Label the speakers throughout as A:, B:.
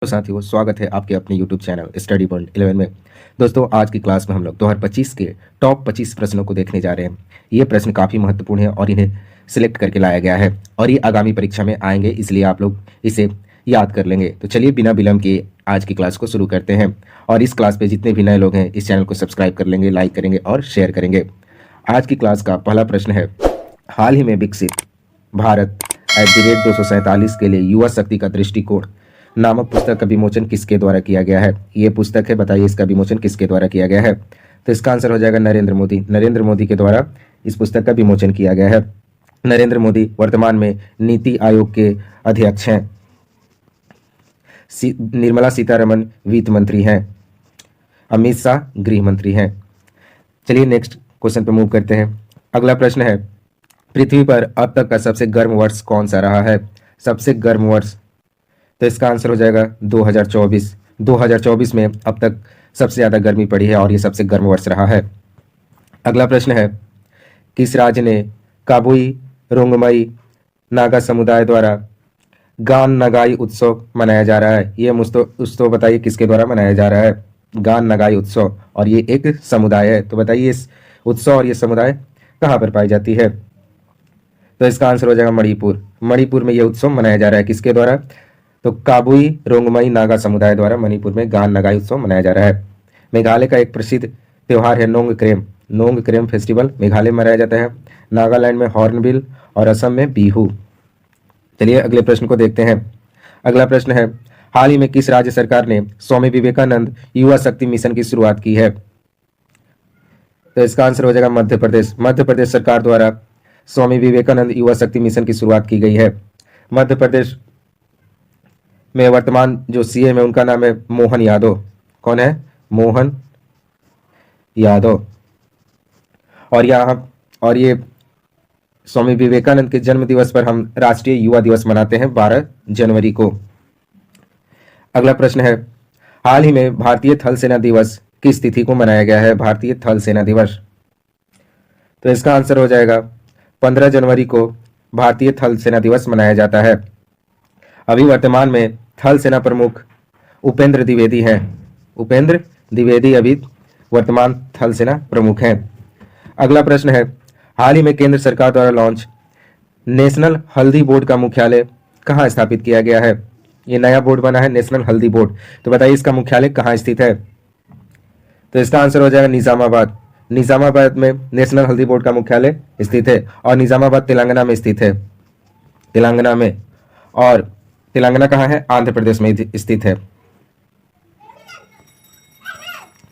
A: तो साथियों, स्वागत है आपके अपने YouTube चैनल स्टडी पॉइंट 11 में। दोस्तों, आज की क्लास में हम लोग 2025 के टॉप 25 प्रश्नों को देखने जा रहे हैं। ये प्रश्न काफ़ी महत्वपूर्ण है और इन्हें सिलेक्ट करके लाया गया है और ये आगामी परीक्षा में आएंगे, इसलिए आप लोग इसे याद कर लेंगे। तो चलिए बिना विलंब के आज की क्लास को शुरू करते हैं। और इस क्लास पे जितने भी नए लोग हैं इस चैनल को सब्सक्राइब कर लेंगे, लाइक करेंगे और शेयर करेंगे। आज की क्लास का पहला प्रश्न है, हाल ही में विकसित भारत @247 के लिए युवा शक्ति का दृष्टिकोण नामक पुस्तक का विमोचन किसके द्वारा किया गया है? ये पुस्तक है, बताइए इसका विमोचन किसके द्वारा किया गया है? तो इसका आंसर हो जाएगा नरेंद्र मोदी। नरेंद्र मोदी के द्वारा इस पुस्तक का विमोचन किया गया है। नरेंद्र मोदी वर्तमान में नीति आयोग के अध्यक्ष हैं। निर्मला सीतारमण वित्त मंत्री हैं। अमित शाह गृह मंत्री हैं। चलिए नेक्स्ट क्वेश्चन पे मूव करते हैं। अगला प्रश्न है, पृथ्वी पर अब तक का सबसे गर्म वर्ष कौन सा रहा है? सबसे गर्म वर्ष, तो इसका आंसर हो जाएगा 2024। 2024 में अब तक सबसे ज़्यादा गर्मी पड़ी है और ये सबसे गर्म वर्ष रहा है। अगला प्रश्न है, किस राज्य ने काबुई रोंगमई नागा समुदाय द्वारा गान नगाई उत्सव मनाया जा रहा है? ये उत्सव बताइए किसके द्वारा मनाया जा रहा है? गान नगाई उत्सव, और ये एक समुदाय है। तो बताइए इस उत्सव और ये समुदाय कहाँ पर पाई जाती है? तो इसका आंसर हो जाएगा मणिपुर। मणिपुर में ये उत्सव मनाया जा रहा है। किसके द्वारा? तो काबुई रोंगमई नागा समुदाय द्वारा मणिपुर में गान नगाई उत्सव मनाया जा रहा है। मेघालय का एक प्रसिद्ध त्यौहार है नोंगक्रेम। नोंगक्रेम फेस्टिवल मेघालय में मनाया जाता है। नागालैंड में हॉर्नबिल और असम में बिहू। चलिए अगले प्रश्न को देखते हैं। अगला प्रश्न है, हाल ही में किस राज्य सरकार ने स्वामी विवेकानंद युवा शक्ति मिशन की शुरुआत की है? तो इसका आंसर हो जाएगा मध्य प्रदेश। मध्य प्रदेश सरकार द्वारा स्वामी विवेकानंद युवा शक्ति मिशन की शुरुआत की गई है। मध्य प्रदेश में वर्तमान जो सीएम है उनका नाम है मोहन यादव। कौन है? मोहन यादव। और ये स्वामी विवेकानंद के जन्म दिवस पर हम राष्ट्रीय युवा दिवस मनाते हैं 12 जनवरी को। अगला प्रश्न है, हाल ही में भारतीय थल सेना दिवस किस तिथि को मनाया गया है? भारतीय थल सेना दिवस, तो इसका आंसर हो जाएगा 15 जनवरी को भारतीय थल सेना दिवस मनाया जाता है। अभी वर्तमान में थल सेना प्रमुख उपेंद्र द्विवेदी हैं। उपेंद्र द्विवेदी अभी वर्तमान थल सेना प्रमुख हैं। अगला प्रश्न है, हाल ही में केंद्र सरकार द्वारा लॉन्च नेशनल हल्दी बोर्ड का मुख्यालय कहाँ स्थापित किया गया है? ये नया बोर्ड बना है नेशनल हल्दी बोर्ड। तो बताइए इसका मुख्यालय कहाँ स्थित है? तो इसका आंसर हो जाएगा निजामाबाद। निजामाबाद में नेशनल हल्दी बोर्ड का मुख्यालय स्थित है और निजामाबाद तेलंगाना में स्थित है। तेलंगाना में, और तेलंगाना कहाँ है? आंध्र प्रदेश में स्थित है।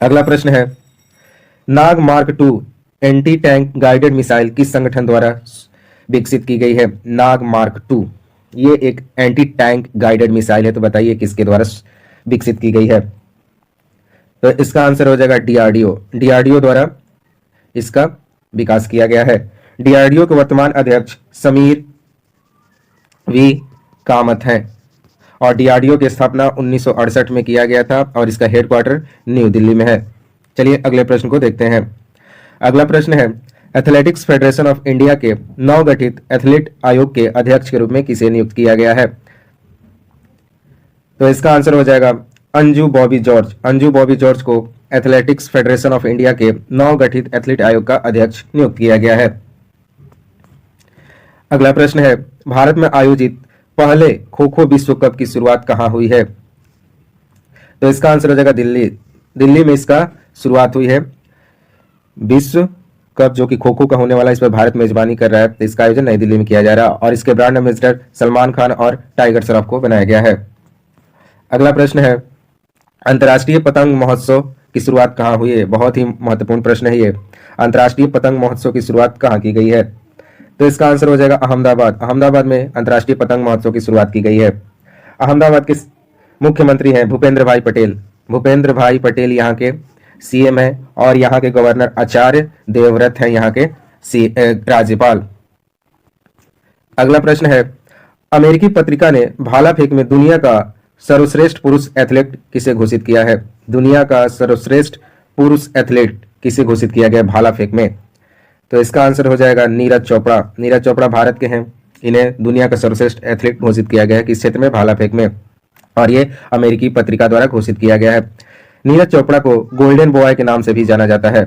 A: अगला प्रश्न है, Nag mark 2 anti tank guided missile किस संगठन द्वारा विकसित की गई है? नाग मार्क 2 ये एक एंटी टैंक गाइडेड मिसाइल है। तो बताइए किसके द्वारा विकसित की गई है? तो इसका आंसर हो जाएगा डीआरडीओ। डीआरडीओ द्वारा इसका विकास किया गया है। डीआरडीओ के वर्तमान अध्यक्ष समीर वी कामत हैं और डीआरडीओ की स्थापना 1968 में किया गया था और इसका हेडक्वार्टर न्यू दिल्ली में है। चलिए अगले प्रश्न को देखते हैं। अगला प्रश्न है, एथलेटिक्स फेडरेशन ऑफ इंडिया के नवगठित एथलीट आयोग के अध्यक्ष के रूप में किसे नियुक्त किया गया है? तो इसका आंसर हो जाएगा अंजू बॉबी जॉर्ज। अंजू बॉबी जॉर्ज को एथलेटिक्स फेडरेशन ऑफ इंडिया के नवगठित एथलीट आयोग का अध्यक्ष नियुक्त किया गया है। अगला प्रश्न है, भारत में आयोजित पहले खो खो विश्व कप की शुरुआत कहां हुई है? तो इसका आंसर हो जाएगा दिल्ली। दिल्ली में इसका शुरुआत हुई है। विश्व कप जो कि खो खो का होने वाला है, इस पर भारत मेजबानी कर रहा है। तो इसका आयोजन नई दिल्ली में किया जा रहा है और इसके ब्रांड एम्बेसडर सलमान खान और टाइगर श्रॉफ को बनाया गया है। अगला प्रश्न है, अंतर्राष्ट्रीय पतंग महोत्सव की शुरुआत कहाँ हुई है? बहुत ही महत्वपूर्ण प्रश्न है ये। अंतर्राष्ट्रीय पतंग महोत्सव की शुरुआत कहाँ की गई है? तो इसका आंसर हो जाएगा अहमदाबाद। अहमदाबाद में अंतर्राष्ट्रीय पतंग महोत्सव की शुरुआत की गई है। अहमदाबाद के मुख्यमंत्री हैं भूपेंद्र भाई पटेल। भूपेंद्र भाई पटेल यहाँ के सीएम है और यहाँ के गवर्नर आचार्य देवव्रत हैं यहाँ के राज्यपाल। अगला प्रश्न है, अमेरिकी पत्रिका ने भाला फेंक में दुनिया का सर्वश्रेष्ठ पुरुष एथलीट किसे घोषित किया है? दुनिया का सर्वश्रेष्ठ पुरुष एथलीट किसे घोषित किया गया भाला फेंक में? तो इसका आंसर हो जाएगा नीरज चोपड़ा। नीरज चोपड़ा भारत के हैं। इन्हें दुनिया का सर्वश्रेष्ठ एथलीट घोषित किया गया है किस क्षेत्र में? भाला फेंक में। और ये अमेरिकी पत्रिका द्वारा घोषित किया गया है। नीरज चोपड़ा को गोल्डन बॉय के नाम से भी जाना जाता है।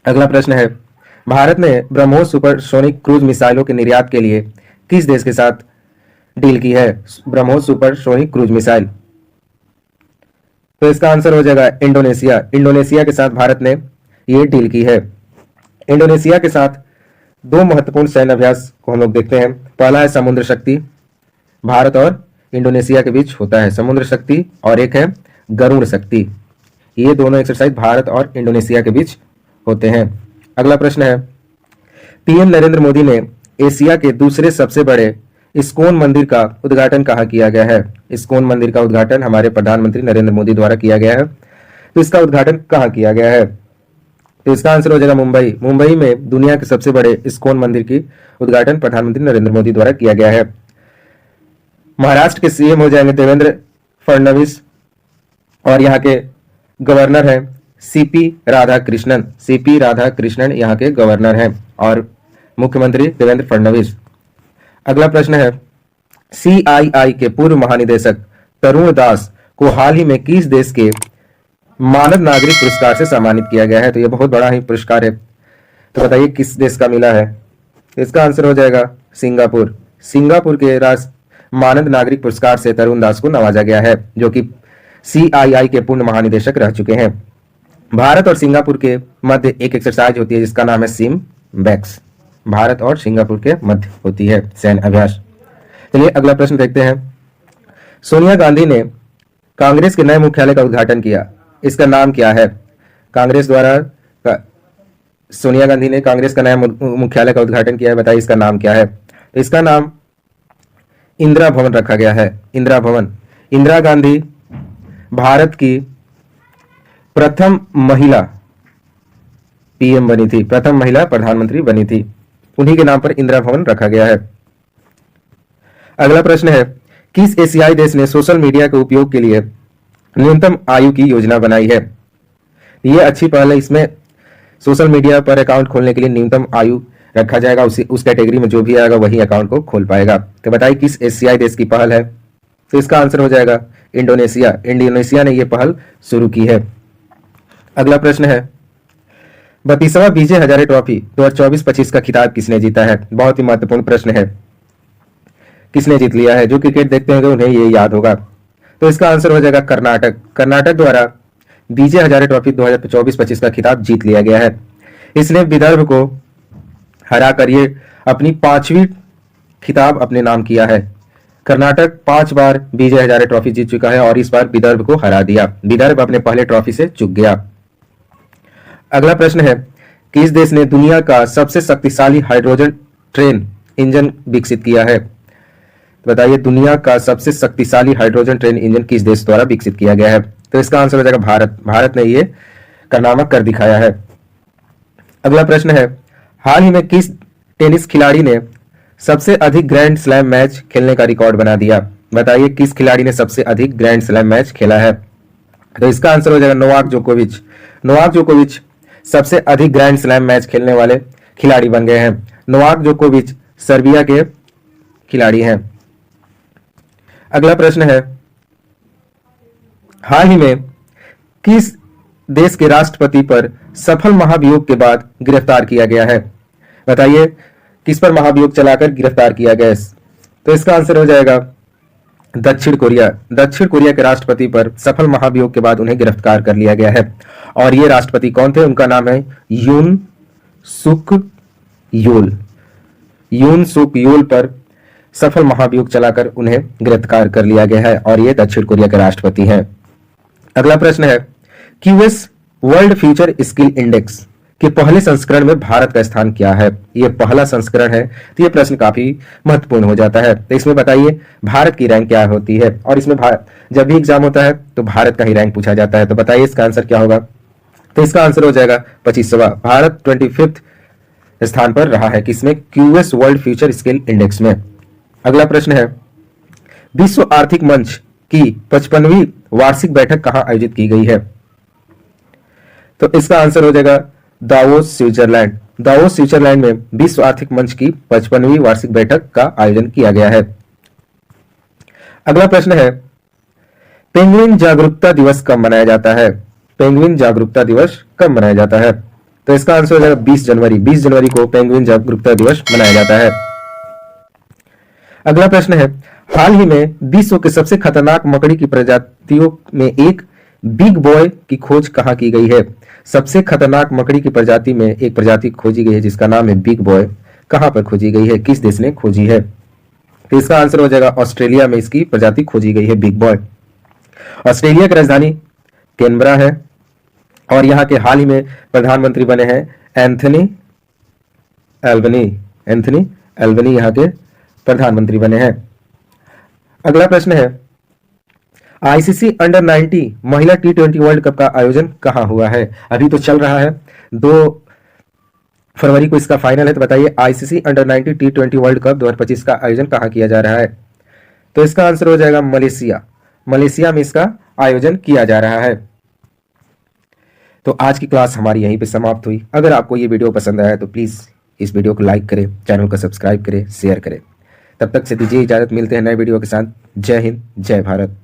A: अगला प्रश्न है, भारत ने ब्रह्मोस सुपरसोनिक क्रूज मिसाइलों के निर्यात के लिए किस देश के साथ डील की है? ब्रह्मोस सुपरसोनिक क्रूज मिसाइल, तो इसका आंसर हो जाएगा इंडोनेशिया। इंडोनेशिया के साथ भारत ने ये डील की है। इंडोनेशिया के साथ दो महत्वपूर्ण सैन्य अभ्यास को हम लोग देखते हैं। पहला है समुद्र शक्ति, भारत और इंडोनेशिया के बीच होता है समुद्र शक्ति, और एक है गरुड़ शक्ति। ये दोनों एक्सरसाइज भारत और इंडोनेशिया के बीच होते हैं। अगला प्रश्न है, पीएम नरेंद्र मोदी ने एशिया के दूसरे सबसे बड़े इस्कॉन मंदिर का उद्घाटन कहाँ किया गया है? इस्कॉन मंदिर का उद्घाटन हमारे प्रधानमंत्री नरेंद्र मोदी द्वारा किया गया है। तो इसका उद्घाटन कहाँ किया गया है? तो इसका आंसर हो जाएगा मुंबई। मुंबई में दुनिया के सबसे बड़े इस्कॉन मंदिर की उद्घाटन प्रधानमंत्री नरेंद्र मोदी द्वारा किया गया है। महाराष्ट्र के सीएम हो जाएंगे देवेंद्र फडणवीस, और यहाँ के गवर्नर हैं सीपी राधाकृष्णन। सीपी राधाकृष्णन यहाँ के गवर्नर हैं और मुख्यमंत्री देवेंद्र फडणवीस। अगला प्रश्न है, सीआईआई के पूर्व महानिदेशक तरुण दास को हाल ही में किस देश के मानव नागरिक पुरस्कार से सम्मानित किया गया है? तो यह बहुत बड़ा ही पुरस्कार है, तो बताइए किस देश का मिला है? इसका आंसर हो जाएगा सिंगापुर। सिंगापुर के राष्ट्र मानव नागरिक पुरस्कार से तरुण दास को नवाजा गया है, जो कि सीआईआई के पूर्ण महानिदेशक रह चुके हैं। भारत और सिंगापुर के मध्य एक एक्सरसाइज होती है जिसका नाम है सिमबैक्स। भारत और सिंगापुर के मध्य होती है सैन्य अभ्यास। चलिए अगला प्रश्न देखते हैं। सोनिया गांधी ने कांग्रेस के नए मुख्यालय का उद्घाटन किया, इसका नाम क्या है? कांग्रेस द्वारा सोनिया गांधी ने कांग्रेस का नया मुख्यालय का उद्घाटन किया है, बताइए इसका नाम क्या है? तो इसका नाम इंदिरा भवन रखा गया है। इंदिरा भवन। इंदिरा गांधी भारत की प्रथम महिला पीएम बनी थी, प्रथम महिला प्रधानमंत्री बनी थी, उन्हीं के नाम पर इंदिरा भवन रखा गया है। अगला प्रश्न है, किस एशियाई देश ने सोशल मीडिया के उपयोग के लिए न्यूनतम आयु की योजना बनाई है? ये अच्छी पहल है, इसमें सोशल मीडिया पर अकाउंट खोलने के लिए न्यूनतम आयु रखा जाएगा, उस कैटेगरी में जो भी आएगा वही अकाउंट को खोल पाएगा। तो बताइए किस एशियाई देश की पहल है? तो इसका आंसर हो जाएगा इंडोनेशिया। इंडोनेशिया ने यह पहल शुरू की है। अगला प्रश्न है, 32वां विजय हजारे ट्रॉफी 2024-25 का खिताब किसने जीता है? बहुत ही महत्वपूर्ण प्रश्न है, किसने जीत लिया है? जो क्रिकेट देखते हैं उन्हें ये याद होगा। तो इसका आंसर हो जाएगा कर्नाटक। कर्नाटक द्वारा विजय हजारे ट्रॉफी 2024-25 का खिताब जीत लिया गया है। इसने विदर्भ को हराकर ये अपनी 5वीं खिताब अपने नाम किया है। कर्नाटक 5 बार विजय हजारे ट्रॉफी जीत चुका है और इस बार विदर्भ को हरा दिया। विदर्भ अपने पहले ट्रॉफी से चूक गया। अगला प्रश्न है, किस देश ने दुनिया का सबसे शक्तिशाली हाइड्रोजन ट्रेन इंजन विकसित किया है? तो बताइए दुनिया का सबसे शक्तिशाली हाइड्रोजन ट्रेन इंजन किस देश द्वारा विकसित किया गया है? तो इसका आंसर हो जाएगा भारत। भारत ने ये कारनामा कर दिखाया है। अगला प्रश्न है, हाल ही में किस टेनिस खिलाड़ी ने सबसे अधिक ग्रैंड स्लैम मैच खेलने का रिकॉर्ड बना दिया? बताइए किस खिलाड़ी ने सबसे अधिक ग्रैंड स्लैम मैच खेला है? तो इसका आंसर हो जाएगा नोवाक जोकोविच। नोवाक जोकोविच सबसे अधिक ग्रैंड स्लैम मैच खेलने वाले खिलाड़ी बन गए हैं। नोवाक जोकोविच सर्बिया के खिलाड़ी हैं। अगला प्रश्न है, हाल ही में किस देश के राष्ट्रपति पर सफल महाभियोग के बाद गिरफ्तार किया गया है? बताइए किस पर महाभियोग चलाकर गिरफ्तार किया गया? तो इसका आंसर हो जाएगा दक्षिण कोरिया। दक्षिण कोरिया के राष्ट्रपति पर सफल महाभियोग के बाद उन्हें गिरफ्तार कर लिया गया है। और ये राष्ट्रपति कौन थे? उनका नाम है यून सुक योल। यून सुक योल पर सफल महाभियोग चलाकर उन्हें गिरफ्तार कर लिया गया है और ये दक्षिण कोरिया के राष्ट्रपति हैं। अगला प्रश्न है, QS world future skill index के पहले संस्करण में भारत का स्थान क्या है? ये पहला संस्करण है, तो ये प्रश्न काफी महत्वपूर्ण हो जाता है। तो इसमें बताइए भारत की रैंक क्या होती है? और इसमें जब भी एग्जाम होता है तो भारत का ही रैंक पूछा जाता है। तो बताइए इसका आंसर क्या होगा? तो इसका आंसर हो जाएगा 25वां। भारत 25th स्थान पर रहा है किसमें? QS world future skill index में। अगला प्रश्न है, विश्व आर्थिक मंच की 55वीं वार्षिक बैठक कहां आयोजित की गई है? तो इसका आंसर हो जाएगा दावोस स्विट्जरलैंड। दावोस स्विट्जरलैंड में विश्व आर्थिक मंच की 55वीं वार्षिक बैठक का आयोजन किया गया है। अगला प्रश्न है, पेंगुइन जागरूकता दिवस कब मनाया जाता है? पेंगुइन जागरूकता दिवस कब मनाया जाता है? तो इसका आंसर हो जाएगा 20 जनवरी। 20 जनवरी को पेंगुइन जागरूकता दिवस मनाया जाता है। अगला प्रश्न है, हाल ही में विश्व के सबसे खतरनाक मकड़ी की प्रजातियों में एक बिग बॉय की खोज कहाँ की गई है? सबसे खतरनाक मकड़ी की प्रजाति में एक प्रजाति खोजी गई है जिसका नाम है बिग बॉय। कहाँ पर खोजी गई है, किस देश ने खोजी है? तो इसका आंसर हो जाएगा ऑस्ट्रेलिया में इसकी प्रजाति खोजी गई है, बिग बॉय। ऑस्ट्रेलिया की राजधानी कैनबरा है और यहाँ के हाल ही में प्रधानमंत्री बने हैं एंथनी एल्बनी। एंथनी एल्बनी यहाँ के प्रधानमंत्री बने हैं। अगला प्रश्न है, आईसीसी अंडर 90 महिला T20 वर्ल्ड कप का आयोजन कहाँ हुआ है? अभी तो चल रहा है, 2 फरवरी को इसका फाइनल है। तो बताइए ICC under 90 T20 world cup 2025 का आयोजन कहाँ किया जा रहा है? तो इसका आंसर हो जाएगा मलेशिया। मलेशिया में इसका आयोजन किया जा रहा है। तो आज की क्लास हमारी यहीं पे समाप्त हुई। अगर आपको ये वीडियो पसंद आया तो प्लीज़ इस वीडियो को लाइक करें, चैनल को सब्सक्राइब करें, शेयर करें। तब तक से दीजिए इजाज़त, मिलते हैं नए वीडियो के साथ। जय हिंद, जय भारत।